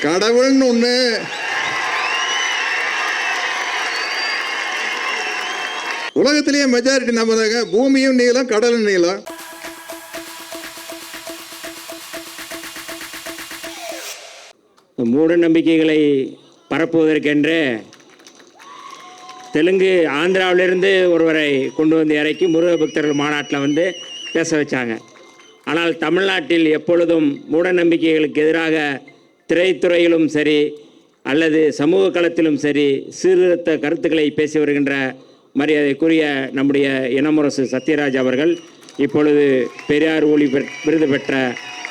கடவுள்னு ஒண்ணு உலகத்திலேயே மெஜாரிட்டி நம்புறாங்க. பூமியும் நீளம், கடலும் நீளம். மூட நம்பிக்கைகளை பரப்புவதற்கென்று தெலுங்கு ஆந்திராவிலிருந்து ஒருவரை கொண்டு வந்து இறக்கி முருக பக்தர்கள் மாநாட்டில் வந்து பேச வச்சாங்க. ஆனால் தமிழ்நாட்டில் எப்பொழுதும் மூட நம்பிக்கைகளுக்கு எதிராக திரைத்துறையிலும் சரி அல்லது சமூக களத்திலும் சரி சீர்திருத்த கருத்துக்களை பேசி வருகின்ற மரியாதைக்குரிய நம்முடைய இனமுரசு சத்யராஜ் அவர்கள் இப்பொழுது பெரியார் ஒளி விருது பெற்ற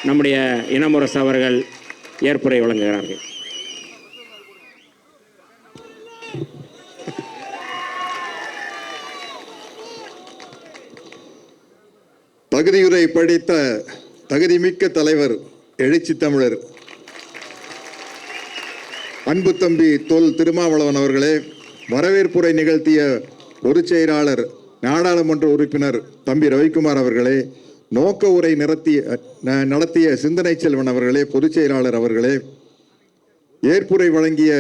நம்முடைய இனமுரசு அவர்கள் ஏற்புரை வழங்குகிறார்கள். தகுதியுரை படித்த தகுதிமிக்க தலைவர் எழுச்சி தமிழர் அன்பு தம்பி தொல் திருமாவளவன் அவர்களே, வரவேற்புரை நிகழ்த்திய பொதுச் செயலாளர் நாடாளுமன்ற உறுப்பினர் தம்பி ரவிக்குமார் அவர்களே, நோக்க உரை நடத்திய சிந்தனை செல்வன் அவர்களே, பொதுச் செயலாளர் அவர்களே, ஏற்புரை வழங்கிய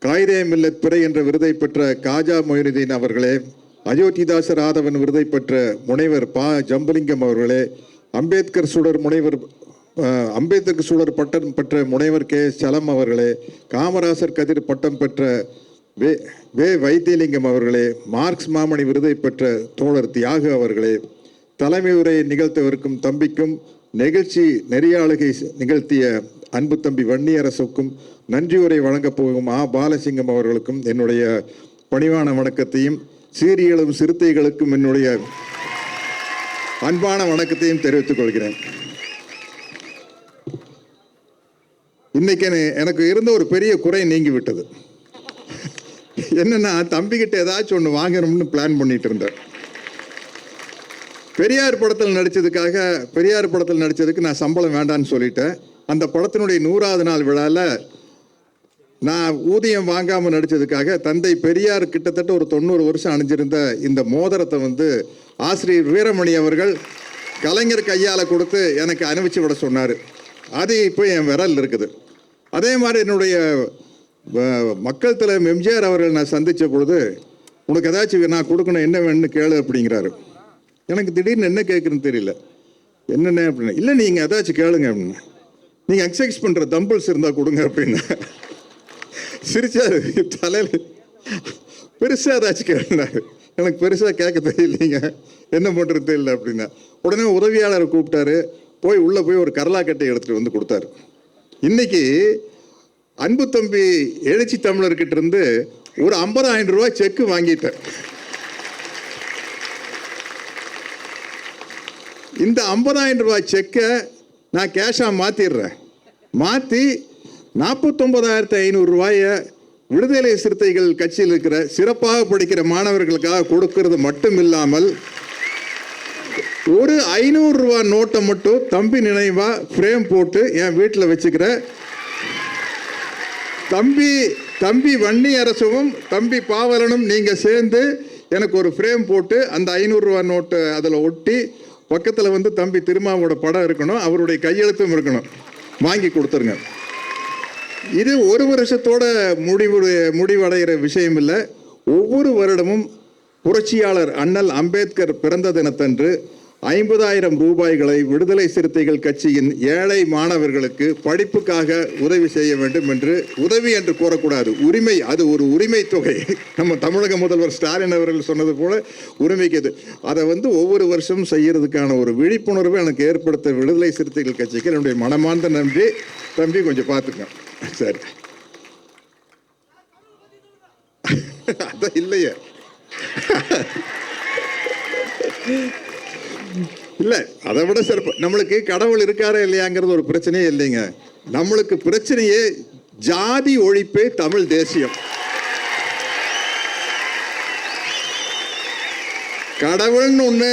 காயிதே மில்லத் பிறை என்ற விருதை பெற்ற காஜா மொயினுதீன் அவர்களே, அயோத்திதாச ராதவன் விருதை பெற்ற முனைவர் பா ஜம்பலிங்கம் அவர்களே, அம்பேத்கர் சுடர் பட்டம் பெற்ற முனைவர் கே சலம் அவர்களே, காமராசர் கதிர் பட்டம் பெற்ற வே வைத்தியலிங்கம் அவர்களே, மார்க்ஸ் மாமணி விருதை பெற்ற தோழர் தியாகு அவர்களே, தலைமை உரையை நிகழ்த்தவிருக்கும் தம்பிக்கும் நிகழ்ச்சி நெறியாளுகை நிகழ்த்திய அன்பு தம்பி வன்னியரசுக்கும் நன்றியுரை வழங்கப் போகும் பாலசிங்கம் அவர்களுக்கும் என்னுடைய பணிவான வணக்கத்தையும் சீரியலும் சிறுத்தைகளுக்கும் என்னுடைய அன்பான வணக்கத்தையும் தெரிவித்துக் கொள்கிறேன். இன்னைக்கு எனக்கு இருந்த ஒரு பெரிய குறை நீங்கிவிட்டது. என்னன்னா, தம்பிக்கிட்ட ஏதாச்சும் ஒன்று வாங்கணும்னு பிளான் பண்ணிட்டு இருந்தேன். பெரியார் படத்தில் நடிச்சதுக்கு நான் சம்பளம் வேண்டான்னு சொல்லிட்டேன். அந்த படத்தினுடைய 100வது நாள் விழாவில் நான் ஊதியம் வாங்காமல் நடித்ததுக்காக தந்தை பெரியார் கிட்டத்தட்ட ஒரு 90 வருஷம் அணிஞ்சிருந்த இந்த மோதிரத்தை வந்து ஆசிரியர் வீரமணி அவர்கள் கலைஞர் கையால் கொடுத்து எனக்கு அனுப்பிச்சு விட சொன்னார். அது இப்போ என் விரல் இருக்குது. அதே மாதிரி என்னுடைய மக்கள் தலைவர் எம்ஜிஆர் அவர்கள் நான் சந்தித்த பொழுது, உனக்கு ஏதாச்சும் நான் கொடுக்கணும், என்ன வேணும்னு கேளு அப்படிங்கிறாரு. எனக்கு திடீர்னு என்ன கேட்குறேன்னு தெரியல. என்னென்ன அப்படின்னா, இல்லை நீங்கள் ஏதாச்சும் கேளுங்க அப்படின்னு, நீங்கள் எக்ஸசைஸ் பண்ணுற தம்பிள்ஸ் இருந்தால் கொடுங்க அப்படின்னா சிரிச்சாரு. தலையில் பெருசாக ஏதாச்சும் கேளுனாரு. எனக்கு பெருசாக கேட்க தெரியலைங்க, என்ன பண்ணுறது தெரியல அப்படின்னா. உடனே உதவியாளரை கூப்பிட்டாரு. உள்ளே போய் ஒரு கரலாக்கட்டை எடுத்துகிட்டு வந்து கொடுத்தாரு. இன்னைக்கு அன்பு தம்பி எழுச்சி தமிழர்கிட்ட இருந்து ஒரு 50,000 ரூபாய் செக்கு வாங்கிட்டேன். இந்த 50,000 ரூபாய் செக்கை நான் கேஷாக மாற்றிடுறேன். மாற்றி 49,500 ரூபாயை விடுதலை சிறுத்தைகள் கட்சியில் இருக்கிற சிறப்பாக படிக்கிற மாணவர்களுக்காக கொடுக்கறது மட்டும் இல்லாமல் ஒரு 500 ரூபா நோட்டை மட்டும் தம்பி நினைவாக ஃப்ரேம் போட்டு என் வீட்டில் வச்சுக்கிற தம்பி வன்னியரசும் தம்பி பாவலனும் நீங்கள் சேர்ந்து எனக்கு ஒரு ஃப்ரேம் போட்டு அந்த 500 ரூபா நோட்டை அதில் ஒட்டி பக்கத்தில் வந்து தம்பி திருமாவோட படம் இருக்கணும், அவருடைய கையெழுத்தும் இருக்கணும், வாங்கி கொடுத்துருங்க. இது ஒரு வருஷத்தோட முடிவடைகிற விஷயம் இல்லை. ஒவ்வொரு வருடமும் புரட்சியாளர் அண்ணல் அம்பேத்கர் பிறந்த தினத்தன்று 50,000 ரூபாய்களை விடுதலை சிறுத்தைகள் கட்சியின் ஏழை மாணவர்களுக்கு படிப்புக்காக உதவி செய்ய வேண்டும் என்று, உதவி என்று கூறக்கூடாது, உரிமை, அது ஒரு உரிமை தொகை. நம்ம தமிழக முதல்வர் ஸ்டாலின் அவர்கள் சொன்னது போல உரிமைக்கு அதை வந்து ஒவ்வொரு வருஷமும் செய்யறதுக்கான ஒரு விழிப்புணர்வை எனக்கு ஏற்படுத்த விடுதலை சிறுத்தைகள் கட்சிக்கு என்னுடைய மனமார்ந்த நன்றி. தம்பி கொஞ்சம் பார்த்துக்க. சரி, அதான் இல்லையே, இல்லை அதை விட சிறப்பு. நம்மளுக்கு கடவுள் இருக்காரா இல்லையாங்கிறது ஒரு பிரச்சனையே இல்லைங்க. நம்மளுக்கு பிரச்சனையே ஜாதி ஒழிப்பே தமிழ் தேசியம். கடவுள்னு ஒண்ணு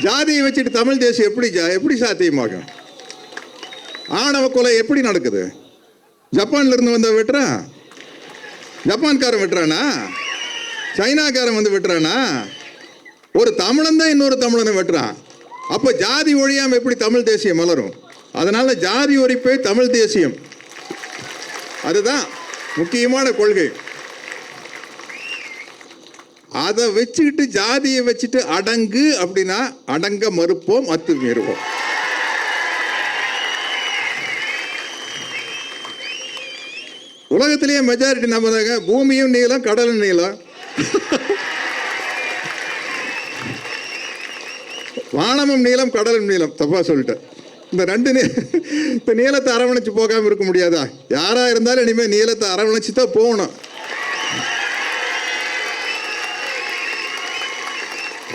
ஜாதியை வச்சுட்டு தமிழ் தேசியம் எப்படி சாத்தியமாகும்? ஆணவ கொலை எப்படி நடக்குது? ஜப்பான்ல இருந்து வந்த வெட்டுறான், ஜப்பான்காரன் வெட்டுறானா? சைனாக்காரன் வந்து வெட்டுறானா? ஒரு தமிழன் தான் இன்னொரு தமிழனை வெட்டுறான். அப்போ ஜாதி ஒழியாம எப்படி தமிழ் தேசியம் மலரும்? அதனால ஜாதி ஒழிப்பே தமிழ் தேசியம், அதுதான் முக்கியமான கொள்கை. அதை வச்சுக்கிட்டு ஜாதியை வச்சுட்டு அடங்கு அப்படின்னா அடங்க மறுப்போம், அத்துமீறுவோம். உலகத்திலேயே மெஜாரிட்டி நம்ம தாங்க. பூமியும் நீளம், கடலும் நீளம். வானமும் நீளம், கடலும் நீளம். தப்பா சொல்லிட்டேன். இந்த நீளத்தை அரவணைச்சு போகாம இருக்க முடியாதா? யாரா இருந்தாலும் இனிமே நீளத்தை அரவணைச்சு தான் போகணும்.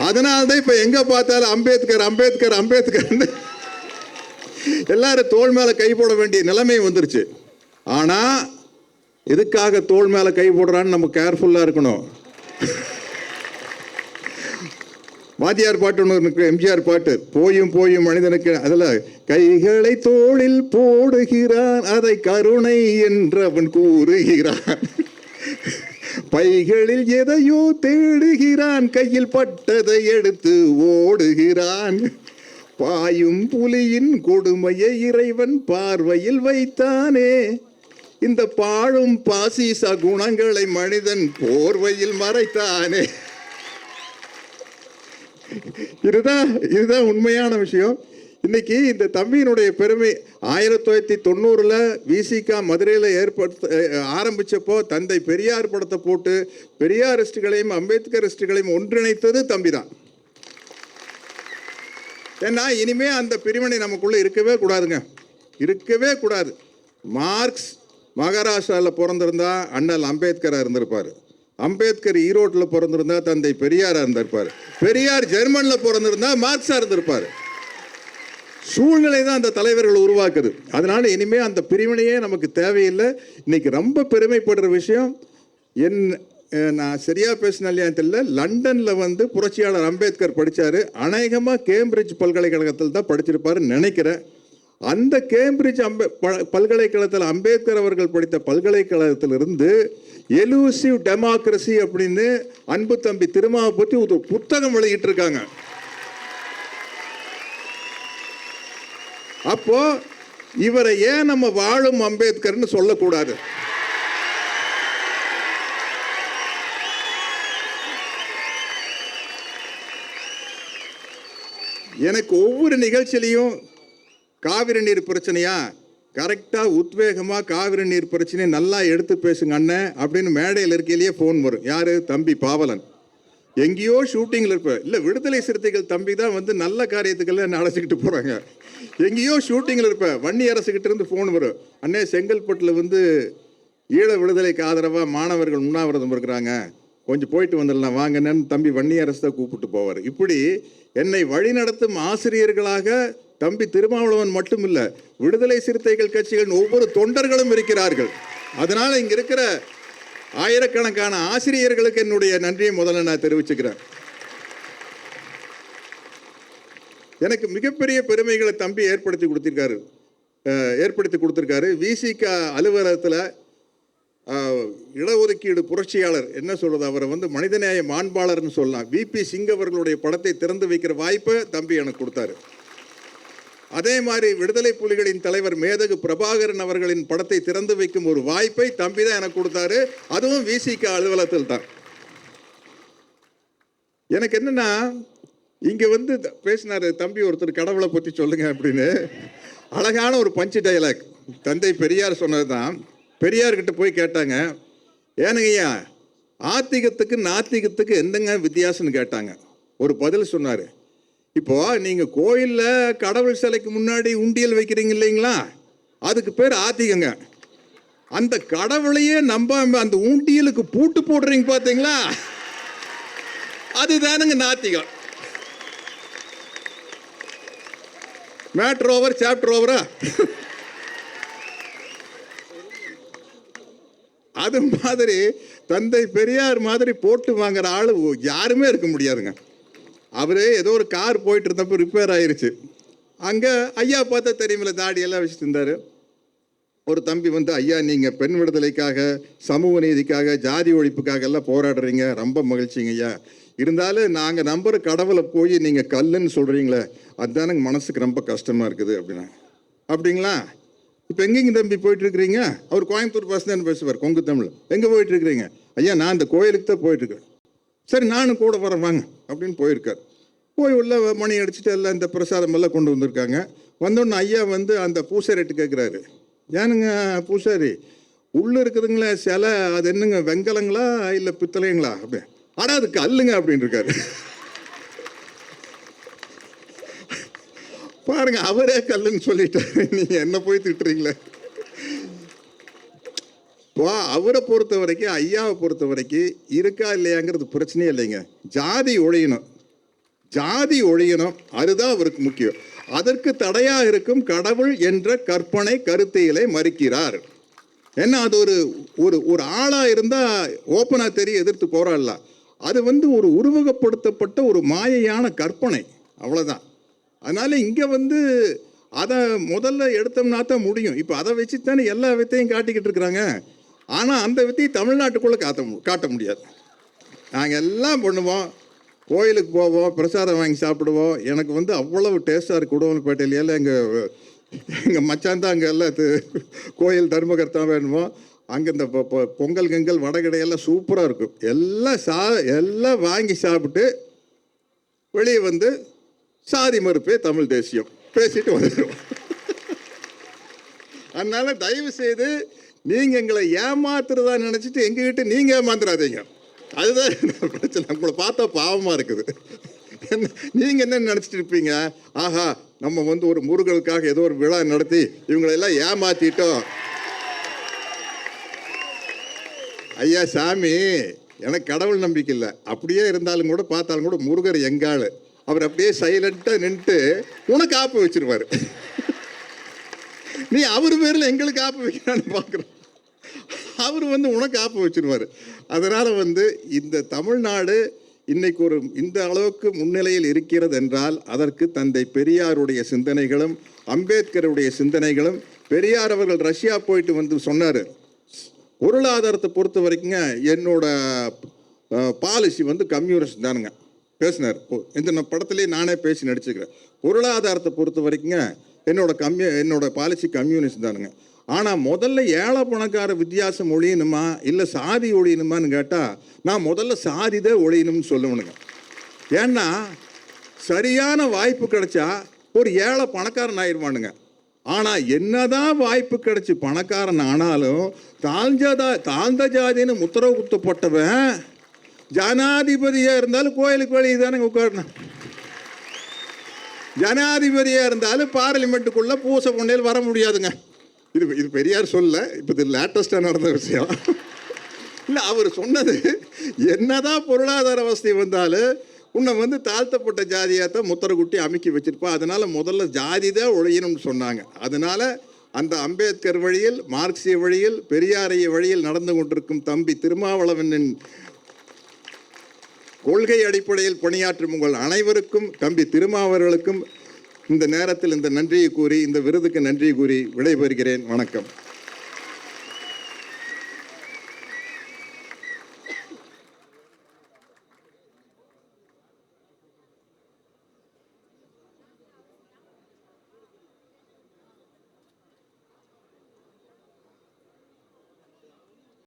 அதனால்தான் இப்ப எங்க பார்த்தாலும் அம்பேத்கர் அம்பேத்கர் அம்பேத்கர் எல்லாரும் தோள் மேல கை போட வேண்டிய நிலைமை வந்துருச்சு. ஆனா எதுக்காக தோள் மேல கை போடுறான்னு நம்ம கேர்ஃபுல்லா இருக்கணும். வாத்தியார் பாட்டு ஒன்று இருக்கு, எம்ஜிஆர் பாட்டு, போயும் போயும் மனிதனுக்கு. அதுல கைகளை தோளில் போடுகிறான், அதை கருணை என்று அவன் கூறுகிறான். பைகளில் எதையோ தேடுகிறான், கையில் பட்டதை எடுத்து ஓடுகிறான். பாயும் புலியின் கொடுமையை இறைவன் பார்வையில் வைத்தானே, இந்த பாழும் பாசிச குணங்களை மனிதன் போர்வையில் மறைத்தானே. இதுதான் உண்மையான விஷயம். இன்னைக்கு இந்த தம்பியினுடைய பெருமை 1990 விசிகா மதுரையில் ஆரம்பிச்சப்போ தந்தை பெரியார் படத்தை போட்டு பெரியாரிஸ்டுகளையும் அம்பேத்கரிஸ்டுகளையும் ஒன்றிணைத்தது தம்பி தான். ஏன்னா இனிமே அந்த பிரிவினை நமக்குள்ள இருக்கவே கூடாதுங்க, இருக்கவே கூடாது. மார்க்ஸ் மகாராஷ்டிராவில் பிறந்திருந்தா அண்ணல் அம்பேத்கராக இருந்திருப்பார். அம்பேத்கர் ஈரோட்டில் பிறந்திருந்தா தந்தை பெரியாராக இருந்திருப்பார். பெரியார் ஜெர்மனில் பிறந்திருந்தா மார்க்ஸாக இருந்திருப்பார். சூழ்நிலை தான் அந்த தலைவர்கள் உருவாக்குது. அதனால இனிமே அந்த பிரிவினையே நமக்கு தேவையில்லை. இன்னைக்கு ரொம்ப பெருமைப்படுற விஷயம், நான் சரியா பேசின இல்லையா தெரியல, லண்டன்ல புரட்சியாளர் அம்பேத்கர் படிச்சாரு. அநேகமாக கேம்பிரிட்ஜ் பல்கலைக்கழகத்தில் தான் படிச்சிருப்பாருன்னு நினைக்கிறேன். அந்த கேம்பிரிட்ஜ் பல்கலைக்கழகத்தில் அம்பேத்கர் அவர்கள் படித்த பல்கலைக்கழகத்திலிருந்து எலூசிவ் டெமோக்ரஸி அப்படின்னு அன்பு தம்பி திருமாவை பற்றி ஒரு புத்தகம் வெளியிட்டு இருக்காங்க. அப்போ இவரை ஏன் நம்ம வாழும் அம்பேத்கர்னு சொல்லக்கூடாது? எனக்கு ஒவ்வொரு நிகழ்ச்சியிலையும் காவிரி நீர் பிரச்சனையா, கரெக்டாக உத்வேகமாக காவிரி நீர் பிரச்சனையை நல்லா எடுத்து பேசுங்க அண்ணன் அப்படின்னு மேடையில் இருக்கையிலேயே ஃபோன் வரும். யார்? தம்பி பாவலன். எங்கேயோ ஷூட்டிங்கில் இருப்பேன். இல்லை, விடுதலை சிறுத்தைகள் தம்பி தான் நல்ல காரியத்துக்கெல்லாம் என்ன அழைச்சிக்கிட்டு போகிறாங்க. எங்கேயோ ஷூட்டிங்கில் இருப்பேன். வன்னி அரசுக்கிட்ட இருந்து ஃபோன் வரும், அண்ணே செங்கல்பட்டில் ஈழ விடுதலைக்கு ஆதரவாக மாணவர்கள் உண்ணாவிரதம் இருக்கிறாங்க, கொஞ்சம் போயிட்டு வந்துடலாம் வாங்கன்னு தம்பி வன்னி அரசு தான் கூப்பிட்டு போவார். இப்படி என்னை வழிநடத்தும் ஆசிரியர்களாக தம்பி திருமாவளவன் மட்டும் இல்லை, விடுதலை சிறுத்தைகள் கட்சிகளின் ஒவ்வொரு தொண்டர்களும் இருக்கிறார்கள். அதனால இங்க இருக்கிற ஆயிரக்கணக்கான ஆசிரியர்களுக்கு என்னுடைய நன்றியை முதல்ல நான் தெரிவிச்சுக்கிறேன். எனக்கு மிகப்பெரிய பெருமைகளை தம்பி ஏற்படுத்தி கொடுத்திருக்காரு. விசிகா அலுவலகத்தில் இடஒதுக்கீடு புரட்சியாளர் என்ன சொல்றது, அவரை மனிதநேய மாண்பாளர்னு சொல்லலாம். விபி சிங் அவர்களுடைய படத்தை திறந்து வைக்கிற வாய்ப்பை தம்பி எனக்கு கொடுத்தாரு. அதே மாதிரி விடுதலை புலிகளின் தலைவர் மேதகு பிரபாகரன் அவர்களின் படத்தை திறந்து வைக்கும் ஒரு வாய்ப்பை தம்பி தான் எனக்கு கொடுத்தாரு. அதுவும் விசிகா அலுவலகத்தில் தான். எனக்கு என்னன்னா, இங்க பேசினாரு தம்பி ஒருத்தர், கடவுளை பற்றி சொல்லுங்க அப்படின்னு. அழகான ஒரு பஞ்சு டயலாக் தந்தை பெரியார் சொன்னதுதான். பெரியார்கிட்ட போய் கேட்டாங்க, ஏனுங்கய்யா ஆத்திகத்துக்கு நாத்திகத்துக்கு என்னங்க வித்தியாசம்னு கேட்டாங்க. ஒரு பதில் சொன்னார், இப்போ நீங்கள் கோயிலில் கடவுள் சிலைக்கு முன்னாடி உண்டியல் வைக்கிறீங்க இல்லைங்களா, அதுக்கு பேர் ஆத்திகங்க. அந்த கடவுளையே நம்பாம அந்த உண்டியலுக்கு பூட்டு போடுறீங்க பார்த்தீங்களா, அதுதானுங்க நாத்திகம். மேட்ரு ஓவர் சாப்டர் ஓவரா? அது மாதிரி தந்தை பெரியார் மாதிரி போட்டு வாங்குற ஆளு யாருமே இருக்க முடியாதுங்க. அவரு ஏதோ ஒரு கார் போயிட்டு இருந்தப்போ ரிப்பேர் ஆயிருச்சு. அங்கே ஐயா பார்த்தா தெரியுமில்ல, தாடியெல்லாம் வச்சுட்டு இருந்தார். ஒரு தம்பி வந்து, ஐயா நீங்கள் பெண் விடுதலைக்காக, சமூக நீதிக்காக, ஜாதி ஒழிப்புக்காக எல்லாம் போராடுறீங்க, ரொம்ப மகிழ்ச்சிங்க ஐயா. இருந்தாலும் நாங்கள் நம்புற கடவுளை போய் நீங்கள் கல்லுன்னு சொல்கிறீங்களே, அதுதான் எனக்கு மனசுக்கு ரொம்ப கஷ்டமாக இருக்குது அப்படின்னா. அப்படிங்களா? இப்போ எங்கேங்க தம்பி போயிட்டுருக்கிறீங்க? அவர் கோயம்புத்தூர் பாஸ் தான் பேசுவார், கொங்கு தமிழ். எங்கே போயிட்டுருக்கிறீங்க? ஐயா நான் அந்த கோயிலுக்கு தான் போயிட்டுருக்கேன். சரி நானும் கூட வரேன் வாங்க அப்படின்னு போயிருக்கார். போய் உள்ள மணி அடிச்சுட்டு எல்லாம் இந்த பிரசாதம் எல்லாம் கொண்டு வந்திருக்காங்க. வந்தோடனே ஐயா வந்து அந்த பூசாரிட்டு கேட்குறாரு, ஏனுங்க பூசாரி, உள்ளே இருக்குதுங்களே சிலை, அது என்னங்க வெங்கலங்களா இல்லை பித்தளைங்களா? அப்படி ஆனால் அது கல்லுங்க அப்படின்னு இருக்காரு. பாருங்க, அவரே கல்லுன்னு சொல்லிட்டாரு, நீங்கள் என்ன போய் திட்டுறீங்களே. அவரை பொறுத்த வரைக்கும், ஐயாவை பொறுத்த வரைக்கும் இருக்கா இல்லையாங்கிறது பிரச்சனையே இல்லைங்க. ஜாதி ஒழியணும், ஜாதி ஒழியணும், அதுதான் அவருக்கு முக்கியம். அதற்கு தடையாக இருக்கும் கடவுள் என்ற கற்பனை கருத்தியலை மறுக்கிறார். ஏன்னா அது ஒரு ஒரு ஒரு ஆளாக இருந்தால் ஓப்பனாக தெரிய எதிர்த்து போராடலாம். அது வந்து ஒரு உருவகப்படுத்தப்பட்ட ஒரு மாயையான கற்பனை, அவ்வளோதான். அதனால் இங்கே வந்து அதை முதல்ல எடுத்தோம்னா தான் முடியும். இப்போ அதை வச்சு தானே எல்லா வித்தையும் காட்டிக்கிட்டு இருக்கிறாங்க. ஆனால் அந்த வித்தையை தமிழ்நாட்டுக்குள்ளே காட்ட முடியாது. நாங்கள் எல்லாம் பண்ணுவோம், கோயிலுக்கு போவோம், பிரசாதம் வாங்கி சாப்பிடுவோம். எனக்கு வந்து அவ்வளவு டேஸ்ட்டாக இருக்குது. உடுமலைப்பேட்டையில எங்கள் மச்சான் தான் அங்கே எல்லாம் கோயில் தர்மகர்த்தா வேணுமோ, அங்கே இந்த பொங்கல் கங்கல் வடகடையெல்லாம் சூப்பராக இருக்கும். எல்லாம் வாங்கி சாப்பிட்டு வெளியே வந்து சாதி மறுப்பே தமிழ் தேசியம் பேசிட்டு வந்துடுவோம். அதனால தயவு செய்து நீங்கள் எங்களை ஏமாத்துறதா நினச்சிட்டு எங்ககிட்ட நீங்கள் ஏமாந்துடாதீங்க. அதுதான் பிரச்சனை. உங்களை பார்த்தா பாவமாக இருக்குது. நீங்கள் என்ன நினச்சிட்டு இருப்பீங்க, ஆஹா நம்ம வந்து ஒரு முருகனுக்காக ஏதோ ஒரு விழா நடத்தி இவங்களெல்லாம் ஏமாத்திட்டோம். ஐயா சாமி, எனக்கு கடவுள் நம்பிக்கை இல்லை. அப்படியே இருந்தாலும் கூட பார்த்தாலும் கூட முருகர் எங்காள், அவர் அப்படியே சைலண்ட்டாக நின்றுட்டு உனக்கு ஆப்பு வச்சிருவார். நீ அவர் பேரில் எங்களுக்கு ஆப்பு வைக்கிறான்னு பார்க்குறோம். அவர் வந்து உனக்கு ஆப்பு வச்சிருவார். அதனால் வந்து இந்த தமிழ்நாடு இன்னைக்கு இந்த அளவுக்கு முன்னிலையில் இருக்கிறது என்றால் அதற்கு தந்தை பெரியாருடைய சிந்தனைகளும் அம்பேத்கருடைய சிந்தனைகளும். பெரியார் அவர்கள் ரஷ்யா போயிட்டு வந்து சொன்னார், பொருளாதாரத்தை பொறுத்த வரைக்குங்க என்னோட பாலிசி வந்து கம்யூனிஸ்ட் தானுங்க பேசினார். இந்த படத்துலேயே நானே பேசி நடிச்சுக்கிறேன். பொருளாதாரத்தை பொறுத்த வரைக்குங்க என்னோட பாலிசி கம்யூனிஸ்ட் தானுங்க. ஆனால் முதல்ல ஏழை பணக்கார வித்தியாசம் ஒழியணுமா இல்லை சாதி ஒழியணுமான்னு கேட்டால் நான் முதல்ல சாதி தான் ஒழியணும்னு சொல்லுவேனுங்க. ஏன்னா சரியான வாய்ப்பு கிடைச்சா ஒரு ஏழை பணக்காரன் ஆயிடுவானுங்க. ஆனால் என்னதான் வாய்ப்பு கிடைச்சி பணக்காரன் ஆனாலும் தாழ்ந்த ஜாதின்னு முத்திரவு குத்தப்பட்டவன் ஜனாதிபதியாக இருந்தாலும் கோயிலுக்கு வெளியே தானே உட்காரணும். ஜனாதிபதியாக இருந்தாலும் பார்லிமெண்ட்டுக்குள்ளே பூசை பொண்ணையில் வர முடியாதுங்க. இது பெரியார் சொல்ல, இப்போ இது லேட்டஸ்டாக நடந்த விஷயம் இல்லை. அவர் சொன்னது, என்னதான் பொருளாதார வசதி வந்தாலும் உன்னை வந்து தாழ்த்தப்பட்ட ஜாதியாகத்தான் முத்திரக்குட்டி அமைக்கி வச்சிருப்பா. அதனால் முதல்ல ஜாதி தான் ஒழியணும்னு சொன்னாங்க. அதனால் அந்த அம்பேத்கர் வழியில், மார்க்சிய வழியில், பெரியாரிய வழியில் நடந்து கொண்டிருக்கும் தம்பி திருமாவளவனின் கொள்கை அடிப்படையில் பணியாற்றும் உங்கள் அனைவருக்கும், தம்பி திருமாவர்களுக்கும் இந்த நேரத்தில் இந்த நன்றியை கூறி, இந்த விருதுக்கு நன்றி கூறி விடைபெறுகிறேன். வணக்கம்.